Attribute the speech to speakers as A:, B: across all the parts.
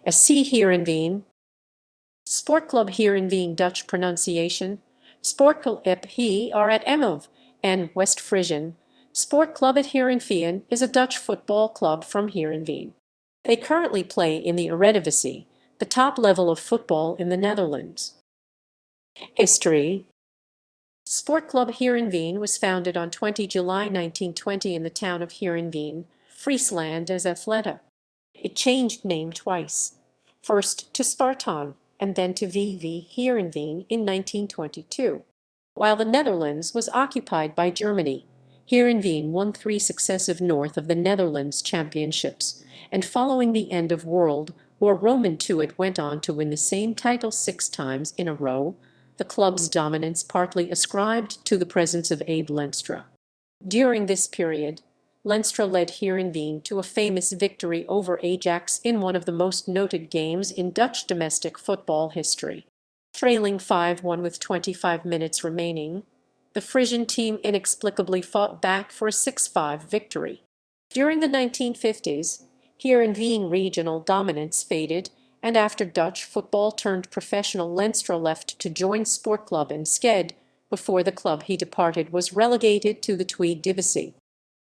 A: SC Heerenveen, Sportclub Heerenveen Dutch pronunciation, Sportklub It Hearrenfean, and West Frisian. Sportklub It Hearrenfean is a Dutch football club from Heerenveen. They currently play in the Eredivisie, the top level of football in the Netherlands. History. Sportclub Heerenveen was founded on 20 July 1920 in the town of Heerenveen, Friesland as ɛthleta. It changed name twice, first to Spartaan and then to VV Heerenveen in 1922. While the Netherlands was occupied by Germany, Heerenveen won 3 successive North of the Netherlands championships, and following the end of World War II it went on to win the same title 6 times in a row, the club's dominance partly ascribed to the presence of Abe Lenstra. During this period, Lenstra led Heerenveen to a famous victory over Ajax in one of the most noted games in Dutch domestic football history. Trailing 5-1 with 25 minutes remaining, the Frisian team inexplicably fought back for a 6-5 victory. During the 1950s, Heerenveen regional dominance faded, and after Dutch football turned professional, Lenstra left to join Sportklub instead. Before the club he departed was relegated to the Tweede.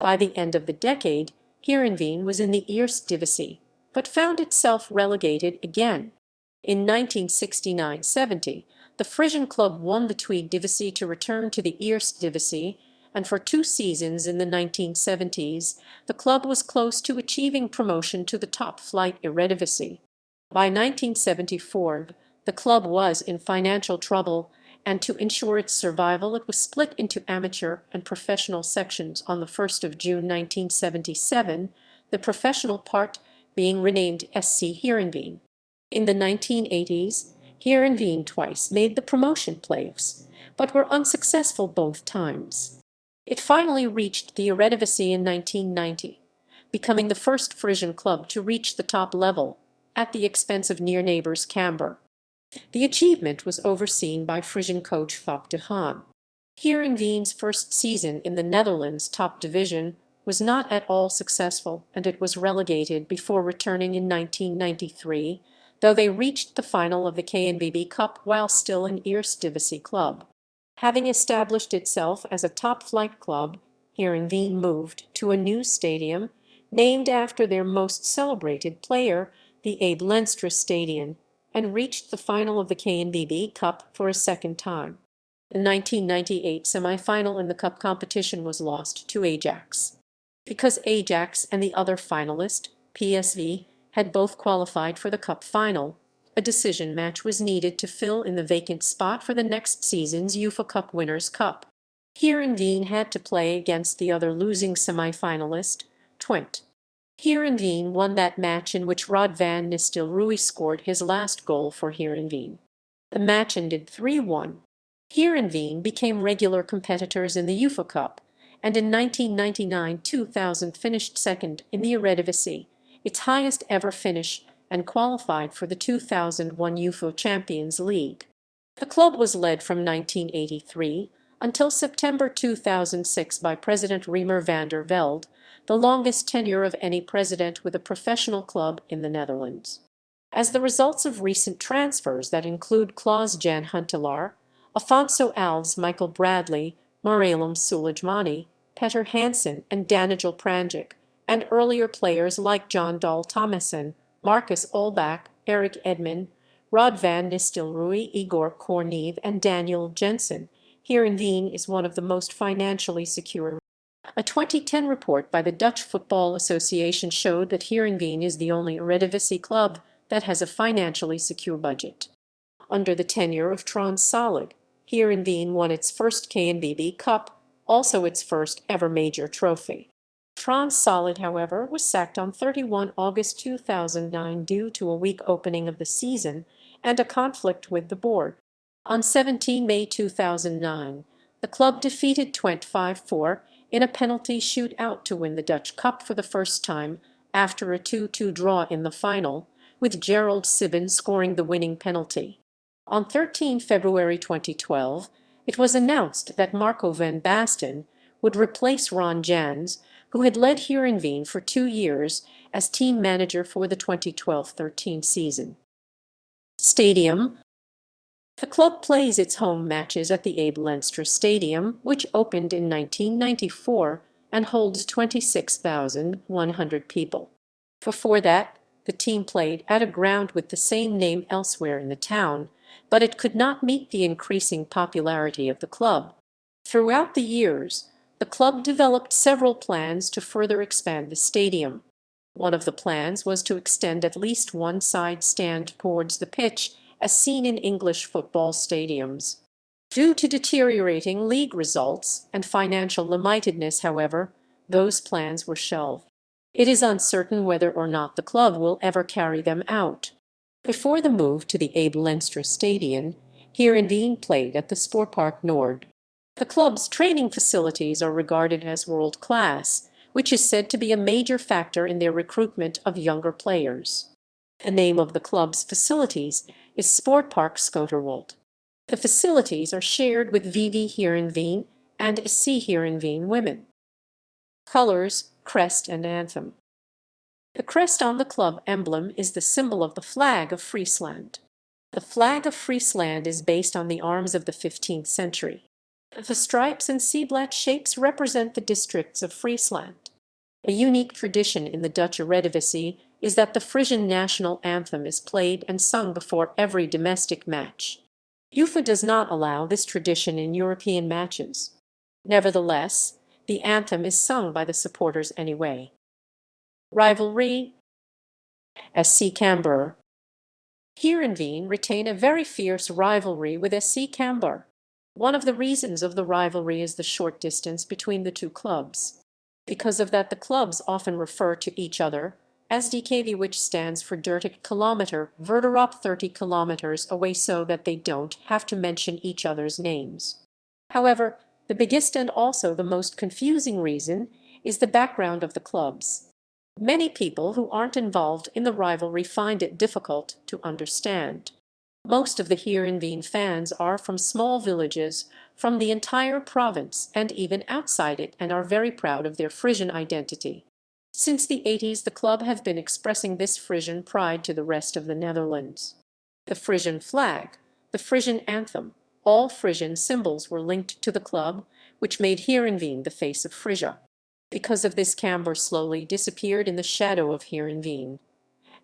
A: By the end of the decade, Heerenveen was in the Eredivisie, but found itself relegated again. In 1969-70, the Frisian club won the Tweede to return to the Eredivisie, and for 2 seasons in the 1970s, the club was close to achieving promotion to the top-flight Eredivisie. By 1974, the club was in financial trouble, and to ensure its survival it was split into amateur and professional sections on the 1st of June 1977, the professional part being renamed SC Heerenveen. In the 1980s, Heerenveen twice made the promotion playoffs, but were unsuccessful both times. It finally reached the Eredivisie in 1990, becoming the first Frisian club to reach the top level, at the expense of near neighbours Cambuur. The achievement was overseen by Frisian coach Foppe de Haan. Heerenveen's first season in the Netherlands top division was not at all successful, and it was relegated before returning in 1993, though they reached the final of the KNVB Cup while still an Eredivisie club. Having established itself as a top-flight club, Heerenveen moved to a new stadium, named after their most celebrated player, the Abe Lenstra Stadium, and reached the final of the KNVB Cup for a second time. The 1998 semi-final in the cup competition was lost to Ajax. Because Ajax and the other finalist, PSV, had both qualified for the cup final, a decision match was needed to fill in the vacant spot for the next season's UEFA Cup Winners' Cup. Heerenveen had to play against the other losing semi-finalist, Twente. Heerenveen won that match, in which Rod van Nistelrooy scored his last goal for Heerenveen. The match ended 3-1. Heerenveen became regular competitors in the UEFA Cup, and in 1999-2000 finished second in the Eredivisie, its highest ever finish, and qualified for the 2001 UEFA Champions League. The club was led from 1983 until September 2006 by President Riemer van der Velde, the longest tenure of any president with a professional club in the Netherlands. As the results of recent transfers that include Klaas-Jan Huntelaar, Afonso Alves, Michael Bradley, Miralem Soulejmani, Petter Hansen, and Danijel Pranjic, and earlier players like John Dahl Tomasson, Marcus Olbach, Eric Edman, Rod van Nistelrooy, Igor Kornev, and Daniel Jensen, Heerenveen is one of the most financially secure. A 2010 report by the Dutch Football Association showed that Heerenveen is the only Eredivisie club that has a financially secure budget. Under the tenure of Trond Solid, Heerenveen won its first KNVB Cup, also its first ever major trophy. Trond Solid, however, was sacked on 31 August 2009 due to a weak opening of the season and a conflict with the board. On 17 May 2009, the club defeated Twente 5-4 in a penalty shootout to win the Dutch Cup for the first time after a 2-2 draw in the final, with Gerald Sibben scoring the winning penalty. On 13 February 2012, it was announced that Marco van Basten would replace Ron Jans, who had led Heerenveen for 2 years as team manager for the 2012-13 season. Stadium. The club plays its home matches at the Abe Lenstra Stadium, which opened in 1994 and holds 26,100 people. Before that, the team played at a ground with the same name elsewhere in the town, but it could not meet the increasing popularity of the club. Throughout the years, the club developed several plans to further expand the stadium. One of the plans was to extend at least one side stand towards the pitch, as seen in English football stadiums. Due to deteriorating league results and financial limitedness, however, those plans were shelved. It is uncertain whether or not the club will ever carry them out. Before the move to the Abe Lenstra Stadion, Heerenveen played at the Sportpark Nord. The club's training facilities are regarded as world-class, which is said to be a major factor in their recruitment of younger players. The name of the club's facilities is Sportpark Schoterwold. The facilities are shared with VV Heerenveen and SC Heerenveen Women. Colors, crest and anthem. The crest on the club emblem is the symbol of the flag of Friesland. The flag of Friesland is based on the arms of the 15th century. The stripes and C-blat shapes represent the districts of Friesland. A unique tradition in the Dutch Eredivisie is that the Frisian national anthem is played and sung before every domestic match. UEFA does not allow this tradition in European matches. Nevertheless, the anthem is sung by the supporters anyway. Rivalry. SC Cambuur. Heerenveen retain a very fierce rivalry with SC Cambuur. One of the reasons of the rivalry is the short distance between the two clubs. Because of that, the clubs often refer to each other as DKV, which stands for 30 kilometer, verderop 30 kilometers away, so that they don't have to mention each other's names. However, the biggest and also the most confusing reason is the background of the clubs. Many people who aren't involved in the rivalry find it difficult to understand. Most of the Heerenveen fans are from small villages, from the entire province and even outside it, and are very proud of their Frisian identity. Since the 80s, the club have been expressing this Frisian pride to the rest of the Netherlands. The Frisian flag, the Frisian anthem, all Frisian symbols were linked to the club, which made Heerenveen the face of Frisia. Because of this, Cambuur slowly disappeared in the shadow of Heerenveen.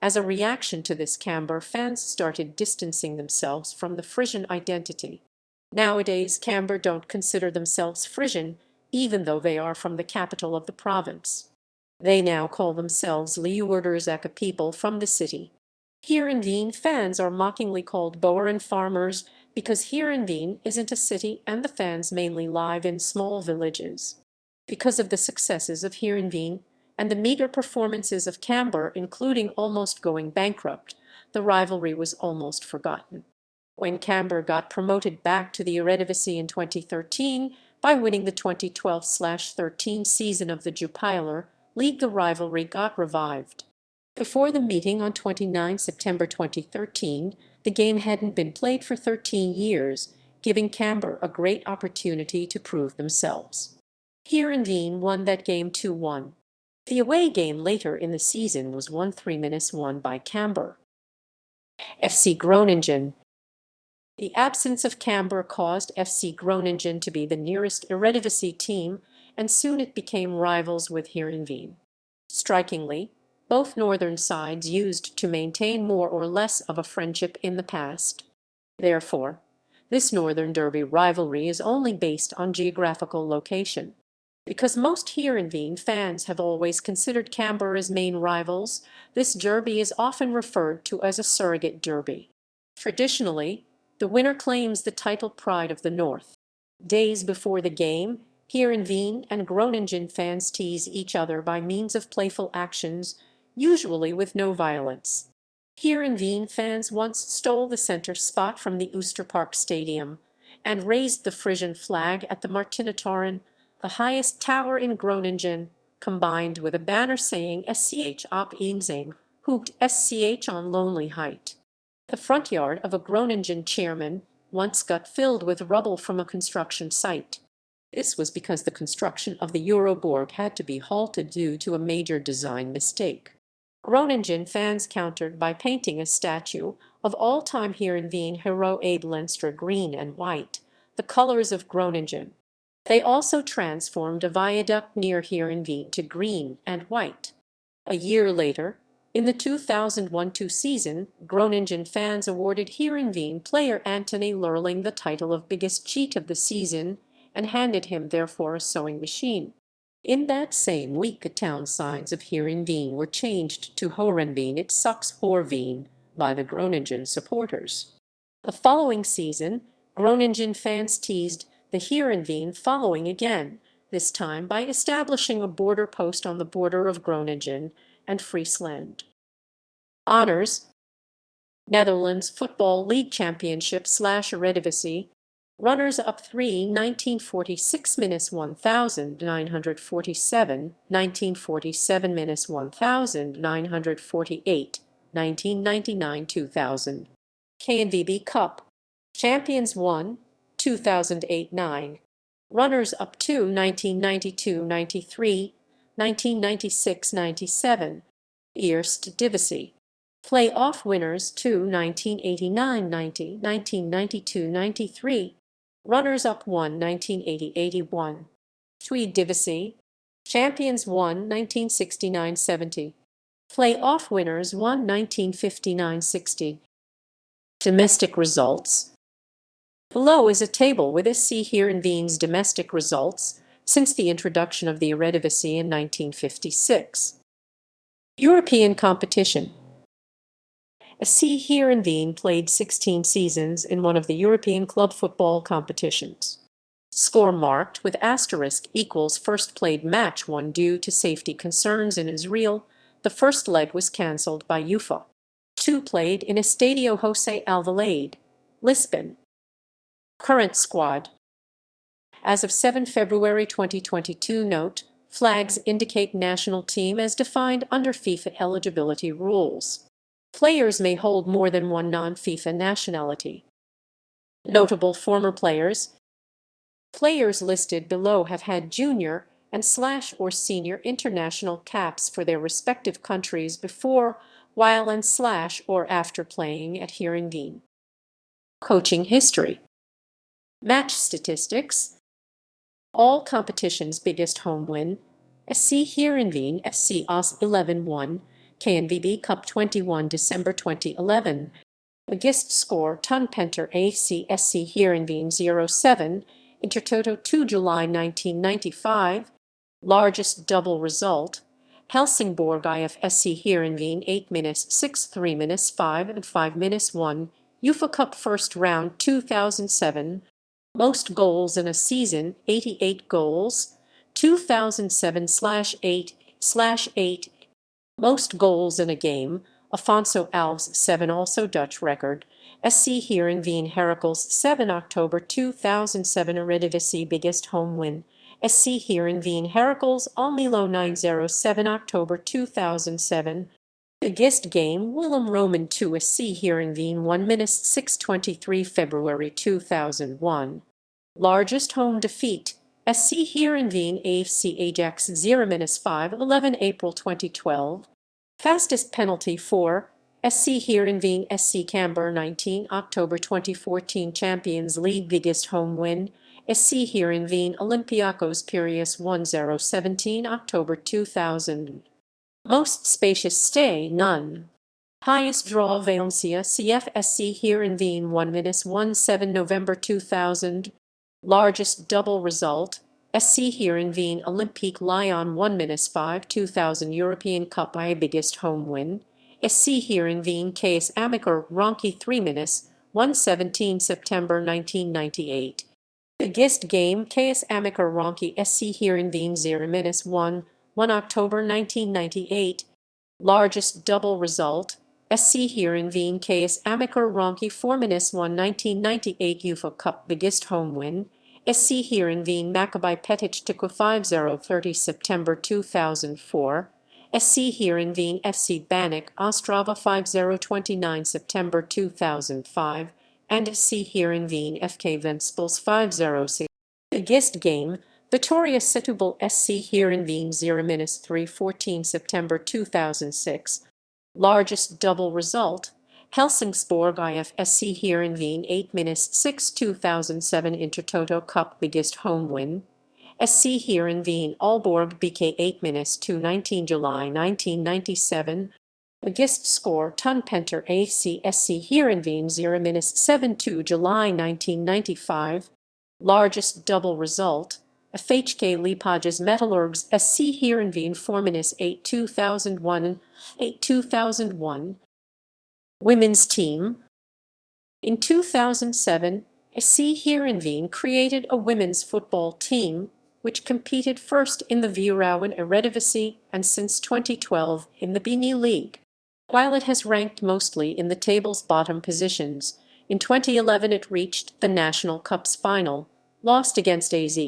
A: As a reaction to this, Cambuur fans started distancing themselves from the Frisian identity. Nowadays, Cambuur don't consider themselves Frisian, even though they are from the capital of the province. They now call themselves Leeuwarders, a people from the city. Heerenveen fans are mockingly called boeren farmers because Heerenveen isn't a city and the fans mainly live in small villages. Because of the successes of Heerenveen and the meager performances of Cambuur, including almost going bankrupt, the rivalry was almost forgotten. When Cambuur got promoted back to the Eredivisie in 2013 by winning the 2012-13 season of the Jupiler League, the rivalry got revived. Before the meeting on 29 September 2013, the game hadn't been played for 13 years, giving Cambuur a great opportunity to prove themselves. Heerenveen won that game 2-1. The away game later in the season was 1-3-1 by Cambuur. FC Groningen. The absence of Cambuur caused FC Groningen to be the nearest Eredivisie team, and soon it became rivals with Heerenveen. Strikingly, both northern sides used to maintain more or less of a friendship in the past. Therefore, this northern derby rivalry is only based on geographical location. Because most Heerenveen fans have always considered Cambuur as main rivals, this derby is often referred to as a surrogate derby. Traditionally, the winner claims the title Pride of the North. Days before the game, Heerenveen and Groningen fans tease each other by means of playful actions, usually with no violence. Heerenveen fans once stole the center spot from the Oosterpark Stadium and raised the Frisian flag at the Martinatoren, the highest tower in Groningen, combined with a banner saying SCH op Eenzame, hooped SCH on Lonely Height. The front yard of a Groningen chairman once got filled with rubble from a construction site. This was because the construction of the Euroborg had to be halted due to a major design mistake. Groningen fans countered by painting a statue of all-time Heerenveen hero Abe Lenstra green and white, the colors of Groningen. They also transformed a viaduct near Heerenveen to green and white. A year later, in the 2001-2 season, Groningen fans awarded Heerenveen player Anthony Lurling the title of biggest cheat of the season and handed him therefore a sewing machine. In that same week, the town signs of Heerenveen were changed to ́herenveen it sucks Heerenveen by the Groningen supporters. The following season, Groningen fans teased the Heerenveen following again, this time by establishing a border post on the border of Groningen and Friesland. Honors: Netherlands Football League Championship / Eredivisie. Runners-up 3 1946-1947, 1947-1948, 1999-2000. KNVB Cup. Champions 1, 2008-9. Runners-up 2 1992-93, 1996-97. Eredivisie. Play-off winners 2 1989-90, 1992-93. Runners-up 1 1980-81. Eredivisie. Champions 1 1969-70. Play-off winners 1 1959-60. Domestic results. Below is a table with SC Heerenveen's domestic results since the introduction of the Eredivisie in 1956. European competition. SC Heerenveen played 16 seasons in one of the European club football competitions. Score marked with asterisk equals first played match won due to safety concerns in Israel. The first leg was cancelled by UEFA. 2 played in Estadio José Alvalade, Lisbon. Current squad. As of 7 February 2022, note: flags indicate national team as defined under FIFA eligibility rules. Players may hold more than one non-FIFA nationality. Notable former players. Players listed below have had junior and / or senior international caps for their respective countries before, while and / or after playing at Heerenveen. Coaching history. Match statistics. All competitions biggest home win: SC Heerenveen FC AS 11-1, KNVB Cup 21 December 2011. Biggest score Tunpenter AC SC Heerenveen 0-7, Intertoto 2 July 1995. Largest double result: Helsingborg IF SC Heerenveen 8-6 3-5 and 5-1, UEFA Cup first round 2007. Most goals in a season 88 goals, 2007/8/8. Most goals in a game Afonso Alves 7, also Dutch record. SC Heerenveen Heracles 7 October 2007. Eredivisie biggest home win: SC Heerenveen Heracles Almelo 907 October 2007. Biggest game Willem Roman 2 SC Heerenveen 1-623 February 2001. Largest home defeat: SC Heerenveen AFC Ajax 0-5 11 April 2012. Fastest penalty for SC Heerenveen SC Camber 19 October 2014. Champions League biggest home win: SC Heerenveen Olympiacos Piraeus 1-0 17 October 2000. Most spacious stay none. Highest draw Valencia CF SC Heerenveen 1-17 November 2000. Largest double result: SC Heerenveen Olympique Lyon 1-5 2000. European Cup I biggest home win: SC Heerenveen KS Amaker Ronki 3-1 17 September 1998. Biggest game KS Amaker Ronki SC Heerenveen 0-1 1 October 1998. Largest double result: SC Heerenveen KS Amaker Ronki 4-1 1998. UEFA Cup biggest home win: SC Heerenveen Maccabi Petach Tikva 5-0 30 September 2004. SC Heerenveen FC Banik Ostrava 5-0 29 September 2005. And SC Heerenveen FK Ventspils 5-0 Biggest game, Vitória Setúbal SC Heerenveen 0-3-14 September 2006. Largest double result, Helsingborg IF SC Heerenveen 8-6 2007 Intertoto Cup. Biggest home win, SC Heerenveen Aalborg BK 8-2 19 July 1997. Biggest score, Tunpenter AC SC Heerenveen 0-7 July 1995. Largest double result, FHK Liepājas Metalurgs SC Heerenveen 4-8 2001 8 2001. Women's team. In 2007, SC Heerenveen created a women's football team, which competed first in the Vrouwen Eredivisie and since 2012 in the BeNe League. While it has ranked mostly in the table's bottom positions, in 2011 it reached the National Cup's final, lost against AZ.